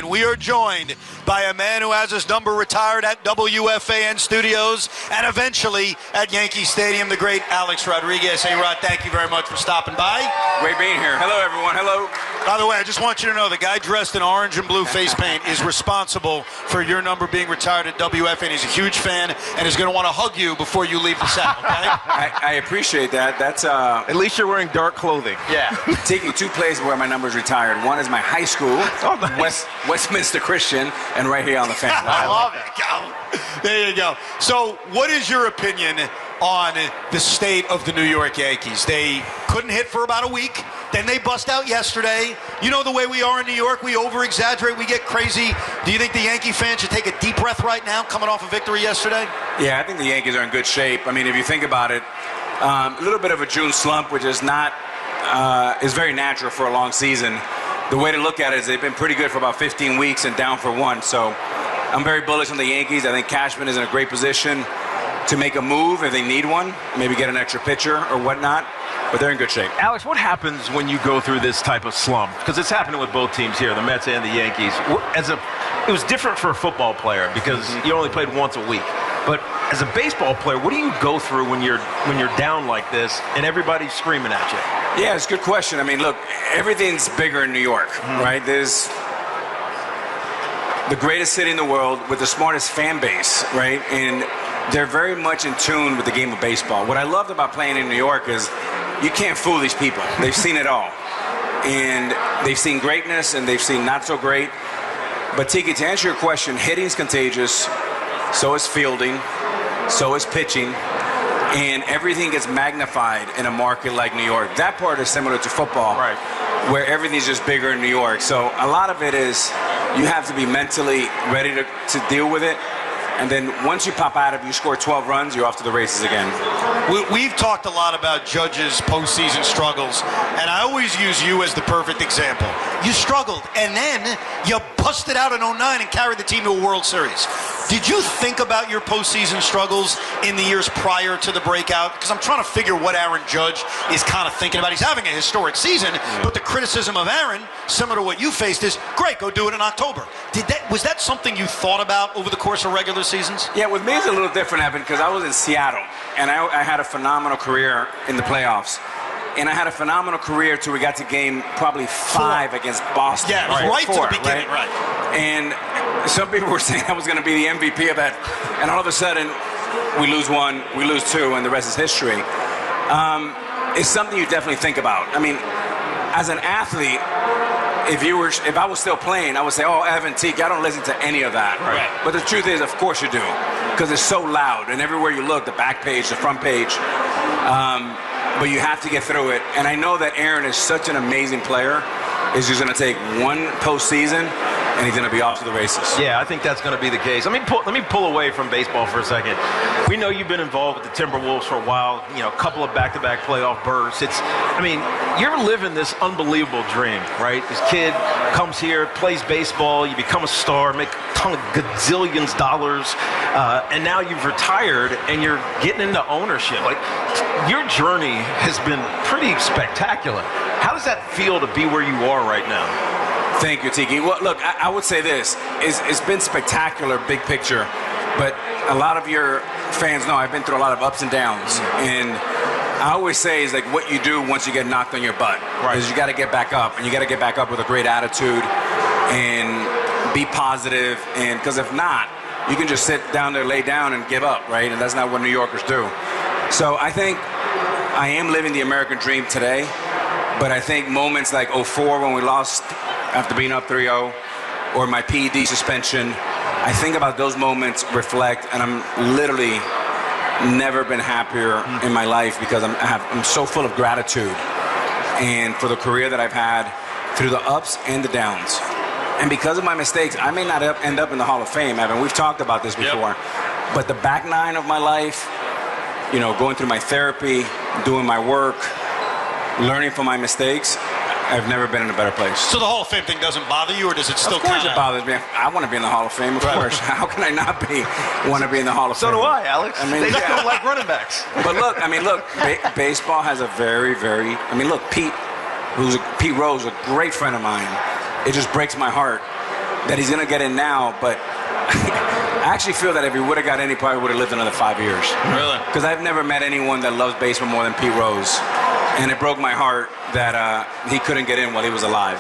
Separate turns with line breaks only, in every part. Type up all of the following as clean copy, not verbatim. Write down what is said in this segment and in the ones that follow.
And we are joined by a man who has his number retired at WFAN Studios and eventually at Yankee Stadium, the great Alex Rodriguez. Hey, Rod, thank you very much for stopping by.
Great being here. Hello, everyone. Hello.
By the way, I just want you to know the guy dressed in orange and blue face paint is responsible for your number being retired at WFAN. He's a huge fan and is going to want to hug you before you leave the set, okay?
I appreciate that. That's
At least you're wearing dark clothing.
Yeah. Taking two places where my number is retired. One is my high school, nice. Westminster Christian, and right here on the fan.
I love it. There you go. So what is your opinion on the state of the New York Yankees? They couldn't hit for about a week. Then they bust out yesterday. You know the way we are in New York, we over-exaggerate, we get crazy. Do you think the Yankee fans should take a deep breath right now, coming off a victory yesterday?
Yeah, I think the Yankees are in good shape. I mean, if you think about it, a little bit of a June slump, which is not is very natural for a long season. The way to look at it is they've been pretty good for about 15 weeks and down for one. So I'm very bullish on the Yankees. I think Cashman is in a great position to make a move if they need one, maybe get an extra pitcher or whatnot. But they're in good shape.
Alex, what happens when you go through this type of slump? Because it's happening with both teams here, the Mets and the Yankees. It was different for a football player because you only played once a week. But as a baseball player, what do you go through when you're down like this and everybody's screaming at you?
Yeah, it's a good question. I mean, look, everything's bigger in New York, right? There's the greatest city in the world with the smartest fan base, right? And they're very much in tune with the game of baseball. What I loved about playing in New York is you can't fool these people. They've seen it all. And they've seen greatness and they've seen not so great. But Tiki, to answer your question, hitting's contagious, so is fielding, so is pitching, and everything gets magnified in a market like New York. That part is similar to football,
right,
where everything's just bigger in New York. So a lot of it is you have to be mentally ready to deal with it. And then once you pop out of it, you score 12 runs, you're off to the races again.
We've talked a lot about Judge's postseason struggles, and I always use you as the perfect example. You struggled, and then you busted out in 09 and carried the team to a World Series. Did you think about your postseason struggles in the years prior to the breakout? Because I'm trying to figure what Aaron Judge is kind of thinking about. He's having a historic season, but the criticism of Aaron, similar to what you faced, is, great, go do it in October. Was that something you thought about over the course of regular seasons?
Yeah, with me it's a little different, Evan, because I was in Seattle, and I had a phenomenal career in the playoffs. And I had a phenomenal career till we got to game probably 5 against Boston.
Yeah, it was right to the beginning, right.
And some people were saying I was going to be the MVP of that. And all of a sudden, we lose 1, we lose 2, and the rest is history. It's something you definitely think about. I mean, as an athlete, if I was still playing, I would say, oh, Evan Tiki, I don't listen to any of that.
Right.
But the truth is, of course you do, because it's so loud. And everywhere you look, the back page, the front page, but you have to get through it. And I know that Aaron is such an amazing player. He's just going to take one postseason, and he's going to be off to the races.
Yeah, I think that's going to be the case. Let me pull away from baseball for a second. We know you've been involved with the Timberwolves for a while, a couple of back-to-back playoff bursts. You're living this unbelievable dream, right? This kid comes here, plays baseball, you become a star, make a ton of gazillions dollars, and now you've retired and you're getting into ownership. Like, your journey has been pretty spectacular. How does that feel to be where you are right now?
Thank you, Tiki. Well, look, I would say this. It's been spectacular, big picture, but a lot of your fans know I've been through a lot of ups and downs, and I always say is like what you do once you get knocked on your butt.
Right.
Is you got to get back up, and you got to get back up with a great attitude and be positive, and because if not, you can just sit down there, lay down, and give up, right? And that's not what New Yorkers do. So I think I am living the American dream today, but I think moments like 04 when we lost after being up 3-0, or my PED suspension, I think about those moments, reflect, and I'm literally never been happier in my life because I'm so full of gratitude and for the career that I've had through the ups and the downs. And because of my mistakes, I may not end up in the Hall of Fame, Evan. We've talked about this before. Yep. But the back nine of my life, going through my therapy, doing my work, learning from my mistakes, I've never been in a better place.
So the Hall of Fame thing doesn't bother you, or does it still
kind of? Of course it bothers me. I want to be in the Hall of Fame, of course. How can I not want to be in the Hall of Fame?
So do I, Alex. They just don't like running backs.
But look, baseball has a very, very, Pete Rose, a great friend of mine. It just breaks my heart that he's going to get in now, but I actually feel that if he would have got in, he probably would have lived another 5 years.
Really?
Because I've never met anyone that loves baseball more than Pete Rose. And it broke my heart that he couldn't get in while he was alive.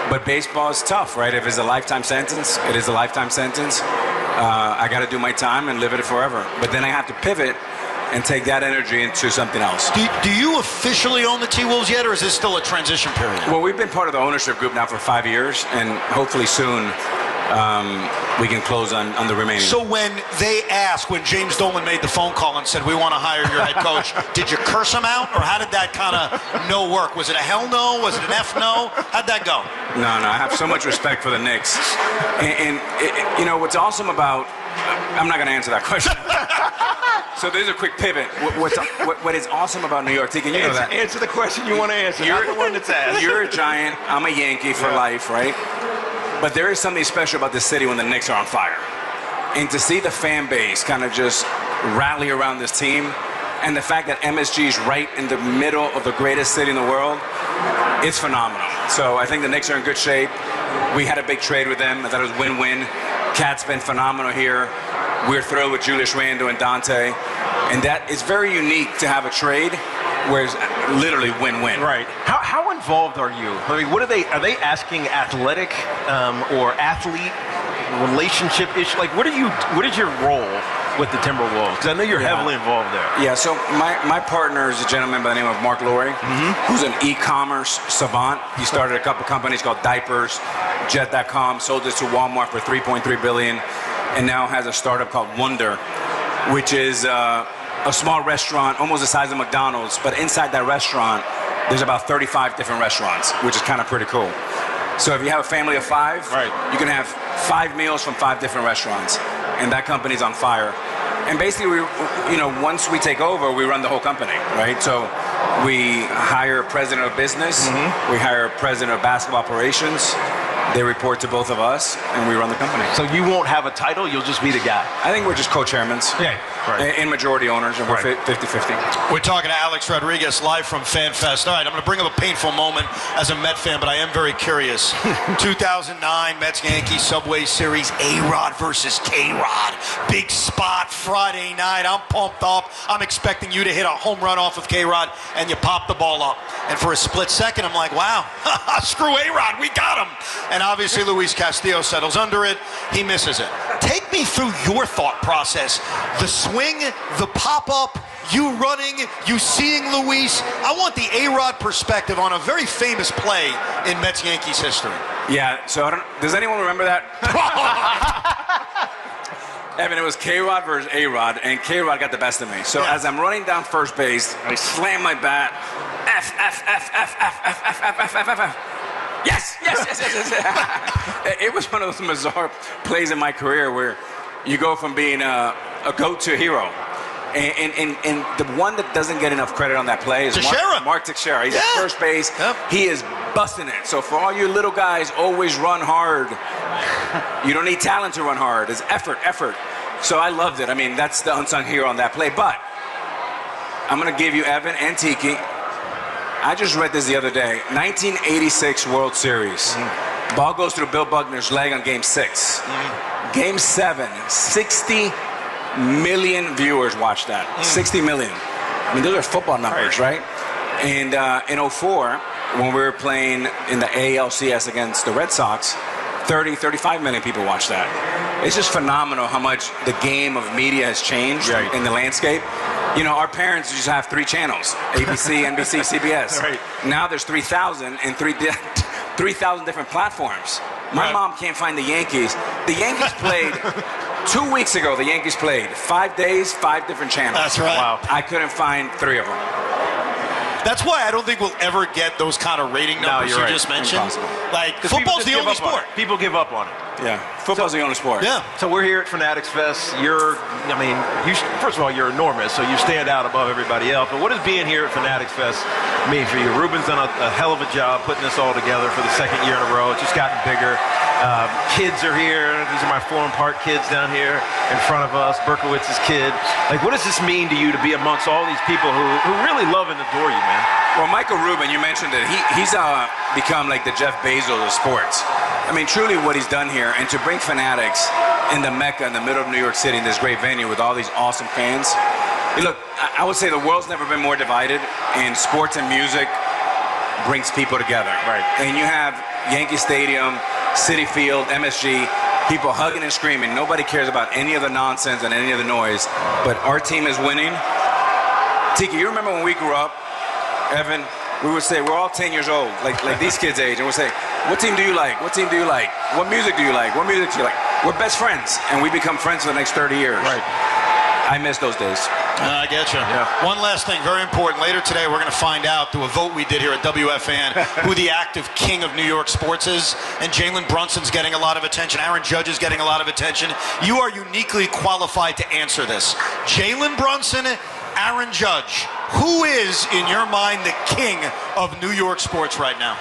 But baseball is tough, right? If it's a lifetime sentence, it is a lifetime sentence. I got to do my time and live it forever. But then I have to pivot and take that energy into something else.
Do you officially own the T-Wolves yet, or is this still a transition period?
Well, we've been part of the ownership group now for 5 years, and hopefully soon we can close on the remaining.
So when they asked, when James Dolan made the phone call and said, we want to hire your head coach, did you curse him out, or how did that kind of no work? Was it a hell no? Was it an F no? How'd that go?
No, I have so much respect for the Knicks. And you know, what's awesome about, I'm not going to answer that question. So there's a quick pivot. What is awesome about New York, Tiki, you know that.
Answer the question you want to answer, not the one that's asked.
You're a Giant, I'm a Yankee for life, right? But there is something special about the city when the Knicks are on fire. And to see the fan base kind of just rally around this team, and the fact that MSG is right in the middle of the greatest city in the world, it's phenomenal. So I think the Knicks are in good shape. We had a big trade with them. I thought it was win-win. Cat's been phenomenal here. We're thrilled with Julius Randle and Dante. And that is very unique to have a trade where it's literally win-win.
Right. How involved are you? I mean, are they asking athletic or athlete relationship issue? Like, what is your role with the Timberwolves? Because I know you're heavily involved there.
Yeah, so my partner is a gentleman by the name of Mark Laurie, who's an e-commerce savant. He started a couple companies called Diapers, Jet.com, sold it to Walmart for $3.3 billion, and now has a startup called Wonder, which is a small restaurant, almost the size of McDonald's, but inside that restaurant, there's about 35 different restaurants, which is kind of pretty cool. So if you have a family of 5, you can have 5 meals from 5 different restaurants, and that company's on fire. And basically, once we take over, we run the whole company, right? So we hire a president of business, we hire a president of basketball operations. They report to both of us, and we run the company.
So you won't have a title, you'll just be the guy?
I think we're just co-chairmans.
Yeah, right.
And majority owners, and we're 50-50.
We're talking to Alex Rodriguez live from FanFest. All right, I'm going to bring up a painful moment as a Met fan, but I am very curious. 2009 Mets-Yankees Subway Series, A-Rod versus K-Rod. Big spot Friday night. I'm pumped up. I'm expecting you to hit a home run off of K-Rod, and you pop the ball up. And for a split second, I'm like, wow, screw A-Rod, we got him. And obviously Luis Castillo settles under it. He misses it. Take me through your thought process. The swing, the pop-up, you running, you seeing Luis. I want the A-Rod perspective on a very famous play in Mets-Yankees history.
Yeah, so does anyone remember that? Evan, it was K-Rod versus A-Rod, and K-Rod got the best of me. So as I'm running down first base, I slam my bat. F. Yes. It was one of those bizarre plays in my career where you go from being a go-to hero. And the one that doesn't get enough credit on that play is Mark Teixeira. He's at first base. Yep. He is busting it. So for all you little guys, always run hard. You don't need talent to run hard. It's effort. So I loved it. I mean, that's the unsung hero on that play. But I'm going to give you Evan and Tiki. I just read this the other day. 1986 World Series. Ball goes through Bill Buckner's leg on Game 6. Game 7, 60 million viewers watched that. 60 million. I mean, those are football numbers, right? And in 04, when we were playing in the ALCS against the Red Sox, 35 million people watched that. It's just phenomenal how much the game of media has changed in the landscape. You know, our parents used to have 3 channels, ABC, NBC, CBS. Right. Now there's 3,000 and 3,000 different platforms. My mom can't find the Yankees. The Yankees played 2 weeks ago. The Yankees played 5 days, 5 different channels.
That's right.
Wow. I couldn't find 3 of them.
That's why I don't think we'll ever get those kind of rating numbers you just mentioned.
Impossible.
Like, football's the only sport.
People give up on it.
Yeah, football's the only sport.
Yeah.
So we're here at Fanatics Fest. First of all, you're enormous, so you stand out above everybody else. But what does being here at Fanatics Fest mean for you? Ruben's done a hell of a job putting this all together for the 2nd year in a row. It's just gotten bigger. Kids are here. These are my Forum Park kids down here in front of us, Berkowitz's kid. Like, what does this mean to you to be amongst all these people who really love and adore you, man?
Well, Michael Rubin, you mentioned it. He's become like the Jeff Bezos of sports. I mean, truly what he's done here, and to bring Fanatics in the Mecca in the middle of New York City in this great venue with all these awesome fans. Hey, look, I would say the world's never been more divided, and sports and music brings people together.
Right.
And you have Yankee Stadium, Citi Field, MSG, people hugging and screaming. Nobody cares about any of the nonsense and any of the noise, but our team is winning. Tiki, you remember when we grew up, Evan, we would say, we're all 10 years old, like these kids' age, and we'd say, what team do you like? What team do you like? What music do you like? What music do you like? We're best friends, and we become friends for the next 30 years.
Right.
I miss those days.
I get you.
Yeah.
One last thing, very important. Later today, we're going to find out through a vote we did here at WFAN who the active king of New York sports is. And Jalen Brunson's getting a lot of attention. Aaron Judge is getting a lot of attention. You are uniquely qualified to answer this. Jalen Brunson, Aaron Judge. Who is, in your mind, the king of New York sports right now?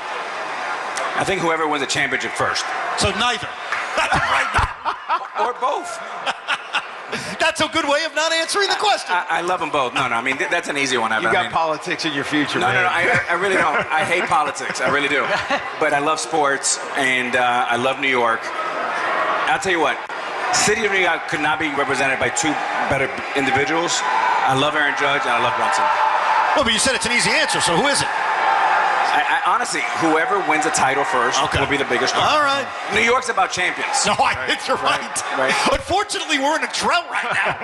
I think whoever wins the championship first.
So neither. Right now.
Or both.
That's a good way of not answering the question.
I love them both. No, I mean, that's an easy one.
You got politics in your future,
No,
man.
I really don't. I hate politics. I really do. But I love sports, and I love New York. I'll tell you what. City of New York could not be represented by two better individuals. I love Aaron Judge, and I love Brunson.
Well, but you said it's an easy answer, so who is it?
I honestly, whoever wins a title first will be the biggest star.
All right.
New York's about champions.
No, I think you're right.
Right.
Unfortunately, we're in a drought right now.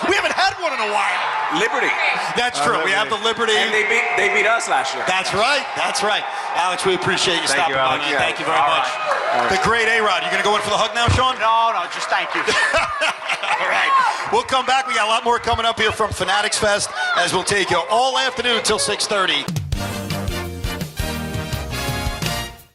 We haven't had one in a while.
Liberty.
That's true. We have the Liberty.
And they beat us last year.
That's right. That's right. Alex, we appreciate you
Thank
stopping
you,
by,
Alex.
man.
Yeah.
Thank you very much.
Right.
The great A-Rod. You going to go in for the hug now, Sean?
No, just thank you.
All right. We'll come back. We got a lot more coming up here from Fanatics Fest as we'll take you all afternoon until 6:30.